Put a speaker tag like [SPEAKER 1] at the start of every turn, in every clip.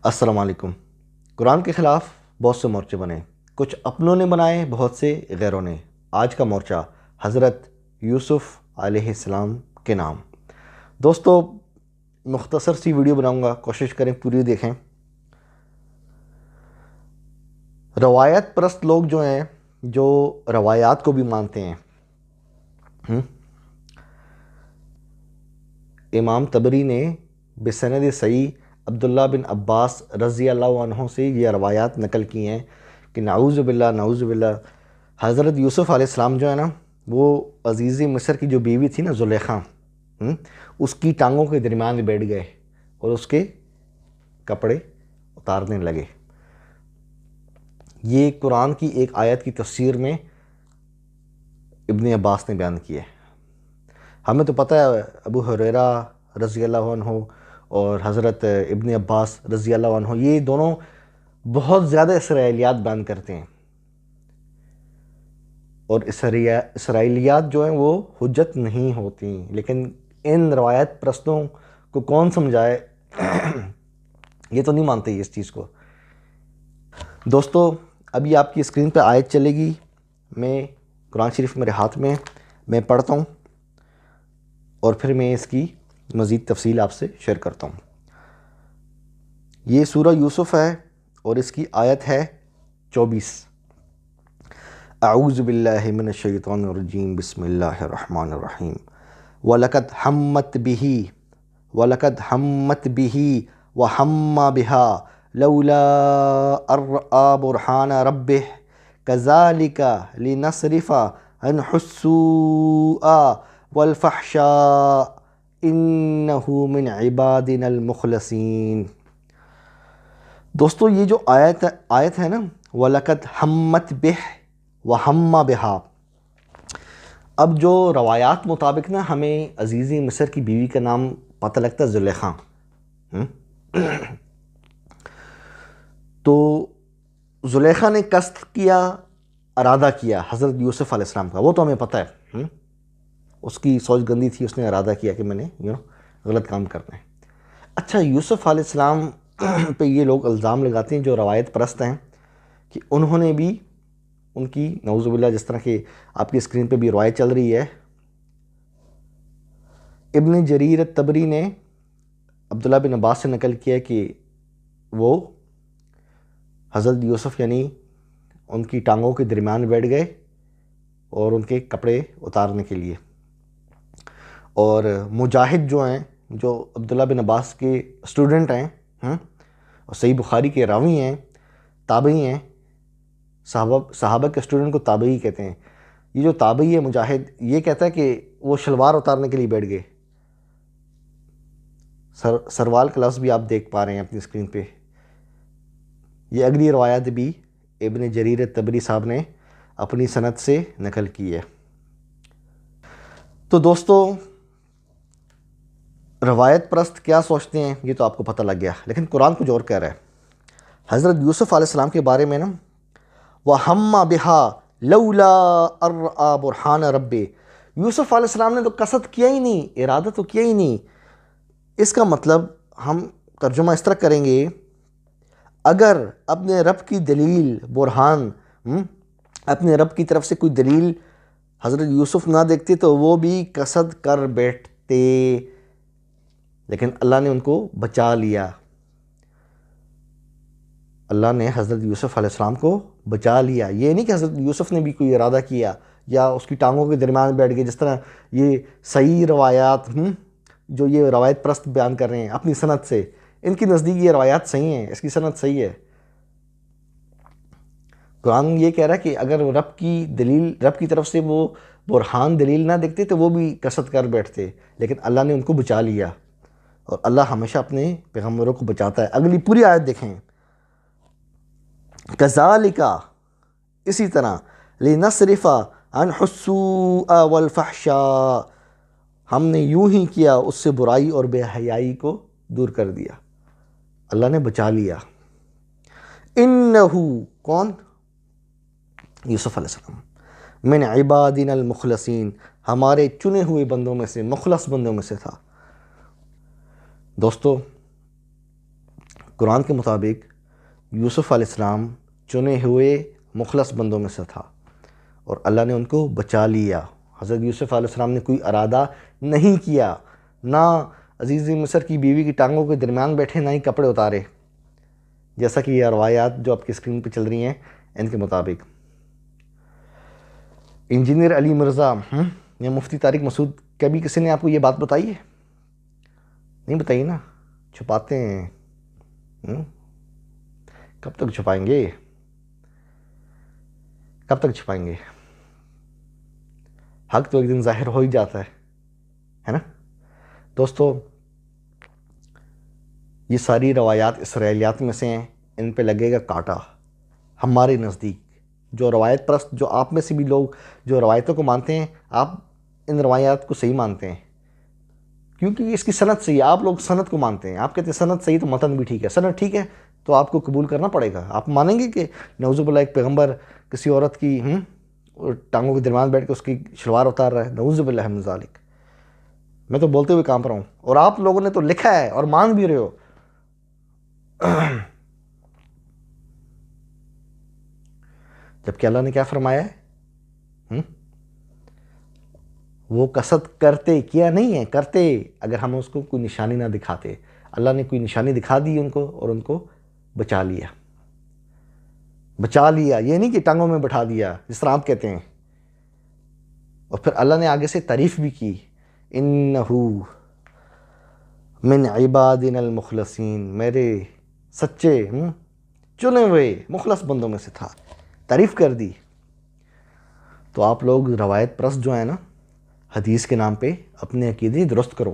[SPEAKER 1] السلام علیکم۔ قرآن کے خلاف بہت سے مورچے بنے، کچھ اپنوں نے بنائے، بہت سے غیروں نے۔ آج کا مورچہ حضرت یوسف علیہ السلام کے نام۔ دوستو، مختصر سی ویڈیو بناؤں گا، کوشش کریں پوری دیکھیں۔ روایت پرست لوگ جو ہیں، جو روایات کو بھی مانتے ہیں، امام طبری نے بسند صحیح عبداللہ بن عباس رضی اللہ عنہ سے یہ روایات نقل کی ہیں کہ نعوذ باللہ حضرت یوسف علیہ السلام جو ہے نا، وہ عزیز مصر کی جو بیوی تھی نا زلیخا، اس کی ٹانگوں کے درمیان بیٹھ گئے اور اس کے کپڑے اتارنے لگے۔ یہ قرآن کی ایک آیت کی تفسیر میں ابن عباس نے بیان کیا ہے۔ ہمیں تو پتہ ہے ابو ہریرہ رضی اللہ عنہ اور حضرت ابن عباس رضی اللہ عنہ، یہ دونوں بہت زیادہ اسرائیلیات بیان کرتے ہیں، اور اسرائیلیات جو ہیں وہ حجت نہیں ہوتی، لیکن ان روایت پرستوں کو کون سمجھائے، یہ تو نہیں مانتے اس چیز کو۔ دوستو، ابھی آپ کی اسکرین پہ آیت چلے گی، میں قرآن شریف میرے ہاتھ میں پڑھتا ہوں اور پھر میں اس کی مزید تفصیل آپ سے شیئر کرتا ہوں۔ یہ سورہ یوسف ہے اور اس کی آیت ہے 24۔ اعوذ باللہ من الشیطان الرجیم، بسم اللہ الرحمن الرحیم۔ وَلَقَدْ حَمَّتْ بِهِ وَحَمَّ بِهَا لَوْلَا أَن رَأَىٰ بُرْهَانَ رَبِّهِ كَذَلِكَ لِنَصْرِفَ عَنْهُ السُّوءَ وَالْفَحْشَاءَ إِنَّهُ مِنْ عِبَادِنَا الْمُخْلَصِينَ۔ دوستو، یہ جو آیت ہے نا، وَلَقَدْ حَمَّتْ بِهِ وَحَمَّ بِهَا، اب جو روایات مطابق نا ہمیں عزیز مصر کی بیوی کا نام پتہ لگتا ہے زلیخا، تو زلیخا نے قصد کیا، ارادہ کیا حضرت یوسف علیہ السلام کا، وہ تو ہمیں پتہ ہے، اس کی سوچ گندی تھی، اس نے ارادہ کیا کہ میں نے غلط کام کرنا ہے۔ اچھا، یوسف علیہ السلام پہ یہ لوگ الزام لگاتے ہیں جو روایت پرست ہیں کہ انہوں نے بھی ان کی نعوذ باللہ، جس طرح کہ آپ کی اسکرین پہ بھی روایت چل رہی ہے، ابن جریر الطبری نے عبداللہ بن عباس سے نقل کیا کہ وہ حضرت یوسف یعنی ان کی ٹانگوں کے درمیان بیٹھ گئے اور ان کے کپڑے اتارنے کے لیے۔ اور مجاہد جو ہیں، جو عبداللہ بن عباس کے اسٹوڈنٹ ہیں اور صحیح بخاری کے راوی ہیں، تابعی ہیں، صحابہ کے اسٹوڈنٹ کو تابعی کہتے ہیں۔ یہ جو تابعی ہے مجاہد، یہ کہتا ہے کہ وہ شلوار اتارنے کے لیے بیٹھ گئے۔ سروال کا لفظ بھی آپ دیکھ پا رہے ہیں اپنی اسکرین پہ۔ یہ اگلی روایت بھی ابن جریر الطبری صاحب نے اپنی سند سے نقل کی ہے۔ تو دوستو، روایت پرست کیا سوچتے ہیں یہ تو آپ کو پتہ لگ گیا، لیکن قرآن کچھ اور کہہ رہا ہے۔ حضرت یوسف علیہ السلام کے بارے میں نا، وَحَمَّ بِهَا لَوْلَا أَن رَأَىٰ بُرْهَانَ رَبِّهِ، یوسف علیہ السلام نے تو قصد کیا ہی نہیں، ارادہ تو کیا ہی نہیں۔ اس کا مطلب ہم ترجمہ اس طرح کریں گے، اگر اپنے رب کی دلیل، برہان، اپنے رب کی طرف سے کوئی دلیل حضرت یوسف نہ دیکھتے تو وہ بھی قصد کر بیٹھتے، لیکن اللہ نے ان کو بچا لیا۔ اللہ نے حضرت یوسف علیہ السلام کو بچا لیا۔ یہ نہیں کہ حضرت یوسف نے بھی کوئی ارادہ کیا یا اس کی ٹانگوں کے درمیان بیٹھ گئے، جس طرح یہ صحیح روایات جو یہ روایت پرست بیان کر رہے ہیں اپنی سند سے، ان کی نزدیک یہ روایات صحیح ہیں، اس کی سند صحیح ہے۔ قرآن یہ کہہ رہا ہے کہ اگر رب کی دلیل، رب کی طرف سے وہ برہان دلیل نہ دیکھتے تو وہ بھی قصد کر بیٹھتے، لیکن اللہ نے ان کو بچا لیا، اور اللہ ہمیشہ اپنے پیغمبروں کو بچاتا ہے۔ اگلی پوری آیت دیکھیں، کذالک، اسی طرح، لنصرف عنہ السوء والفحشاء، ہم نے یوں ہی کیا اس سے برائی اور بے حیائی کو دور کر دیا، اللہ نے بچا لیا۔ انہو، کون؟ یوسف علیہ السلام، من عبادنا المخلصین، ہمارے چنے ہوئے بندوں میں سے، مخلص بندوں میں سے تھا۔ دوستو، قرآن کے مطابق یوسف علیہ السلام چنے ہوئے مخلص بندوں میں سے تھا اور اللہ نے ان کو بچا لیا۔ حضرت یوسف علیہ السلام نے کوئی ارادہ نہیں کیا، نہ عزیز مصر کی بیوی کی ٹانگوں کے درمیان بیٹھے، نہ ہی کپڑے اتارے، جیسا کہ یہ روایات جو آپ کی اسکرین پہ چل رہی ہیں ان کے مطابق۔ انجینئر علی مرزا یا مفتی طارق مسعود، کبھی کسی نے آپ کو یہ بات بتائی ہے؟ نہیں بتائی نا، چھپاتے ہیں۔ کب تک چھپائیں گے؟ کب تک چھپائیں گے؟ حق تو ایک دن ظاہر ہو ہی جاتا ہے نا دوستو۔ یہ ساری روایات اسرائیلیات میں سے ہیں، ان پہ لگے گا کانٹا ہمارے نزدیک۔ جو روایت پرست، جو آپ میں سے بھی لوگ جو روایتوں کو مانتے ہیں، آپ ان روایات کو صحیح مانتے ہیں کیونکہ اس کی سند صحیح ہے۔ آپ لوگ سند کو مانتے ہیں، آپ کہتے ہیں سند صحیح تو متن بھی ٹھیک ہے۔ سند ٹھیک ہے تو آپ کو قبول کرنا پڑے گا۔ آپ مانیں گے کہ نعوذ باللہ ایک پیغمبر کسی عورت کی ٹانگوں کے درمیان بیٹھ کے اس کی شلوار اتار رہا ہے؟ نعوذ باللہ من ذالک۔ میں تو بولتے ہوئے کانپ رہا ہوں، اور آپ لوگوں نے تو لکھا ہے اور مان بھی رہے ہو۔ جبکہ اللہ نے کیا فرمایا ہے؟ وہ قصد کرتے، کیا نہیں ہے، کرتے، اگر ہم اس کو کوئی نشانی نہ دکھاتے۔ اللہ نے کوئی نشانی دکھا دی ان کو اور ان کو بچا لیا۔ بچا لیا یہ نہیں کہ ٹانگوں میں بٹھا دیا جس طرح آپ کہتے ہیں۔ اور پھر اللہ نے آگے سے تعریف بھی کی، انہو من عبادنا المخلصین، میرے سچے چنے ہوئے مخلص بندوں میں سے تھا، تعریف کر دی۔ تو آپ لوگ روایت پرست جو ہیں نا، حدیث کے نام پہ اپنے عقیدے درست کرو۔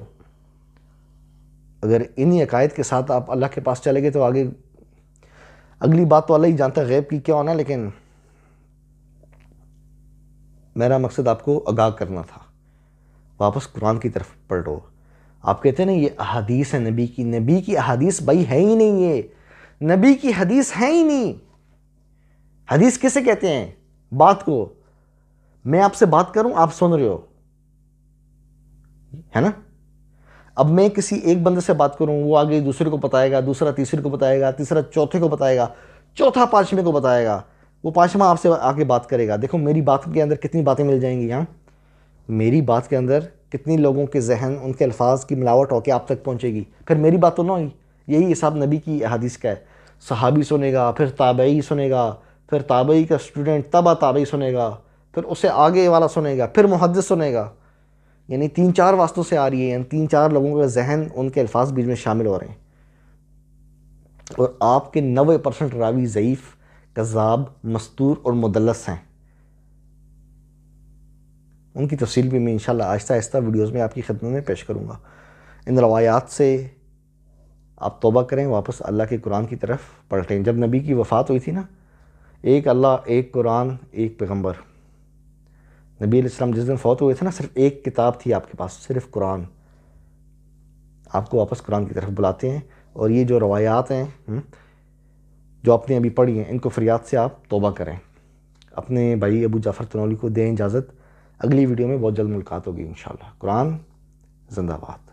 [SPEAKER 1] اگر انہی عقائد کے ساتھ آپ اللہ کے پاس چلے گئے تو آگے اگلی بات تو اللہ ہی جانتا ہے غیب کی کیا ہونا ہے، لیکن میرا مقصد آپ کو آگاہ کرنا تھا۔ واپس قرآن کی طرف پلٹو۔ آپ کہتے ہیں نا یہ احادیث ہے نبی کی، نبی کی احادیث بھائی ہے ہی نہیں، یہ نبی کی حدیث ہے ہی نہیں۔ حدیث کسے کہتے ہیں؟ بات کو، میں آپ سے بات کروں آپ سن رہے ہو، ہے نا؟ اب میں کسی ایک بندے سے بات کروں، وہ آگے دوسرے کو بتائے گا، دوسرا تیسرے کو بتائے گا، تیسرا چوتھے کو بتائے گا، چوتھا پانچویں کو بتائے گا، وہ پانچواں آپ سے آگے بات کرے گا۔ دیکھو میری بات کے اندر کتنی باتیں مل جائیں گی، ہاں میری بات کے اندر کتنی لوگوں کے ذہن، ان کے الفاظ کی ملاوٹ ہو کے آپ تک پہنچے گی، پھر میری بات تو نہ ہوئی۔ یہی حساب نبی کی احادیث کا ہے۔ صحابی سنے گا، پھر تابعی سنے گا، پھر تابعی کا اسٹوڈنٹ تبع تابعی سنے گا، پھر اسے آگے والا سنے گا، پھر محدث سنے گا۔ یعنی 3-4 واسطوں سے آ رہی ہے، یعنی 3-4 لوگوں کا ذہن، ان کے الفاظ بیچ میں شامل ہو رہے ہیں، اور آپ کے 90% راوی ضعیف، کذاب، مستور اور مدلس ہیں۔ ان کی تفصیل بھی میں انشاءاللہ آہستہ آہستہ ویڈیوز میں آپ کی خدمت میں پیش کروں گا۔ ان روایات سے آپ توبہ کریں، واپس اللہ کے قرآن کی طرف پلٹیں۔ جب نبی کی وفات ہوئی تھی نا، ایک اللہ، ایک قرآن، ایک پیغمبر۔ نبی علیہ السلام جس دن فوت ہوئے تھے نا، صرف ایک کتاب تھی آپ کے پاس، صرف قرآن۔ آپ کو واپس قرآن کی طرف بلاتے ہیں، اور یہ جو روایات ہیں جو آپ نے ابھی پڑھی ہیں، ان کو فریاد سے آپ توبہ کریں۔ اپنے بھائی ابو جعفر تنولی کو دیں اجازت، اگلی ویڈیو میں بہت جلد ملاقات ہوگی انشاءاللہ۔ قرآن زندہ باد۔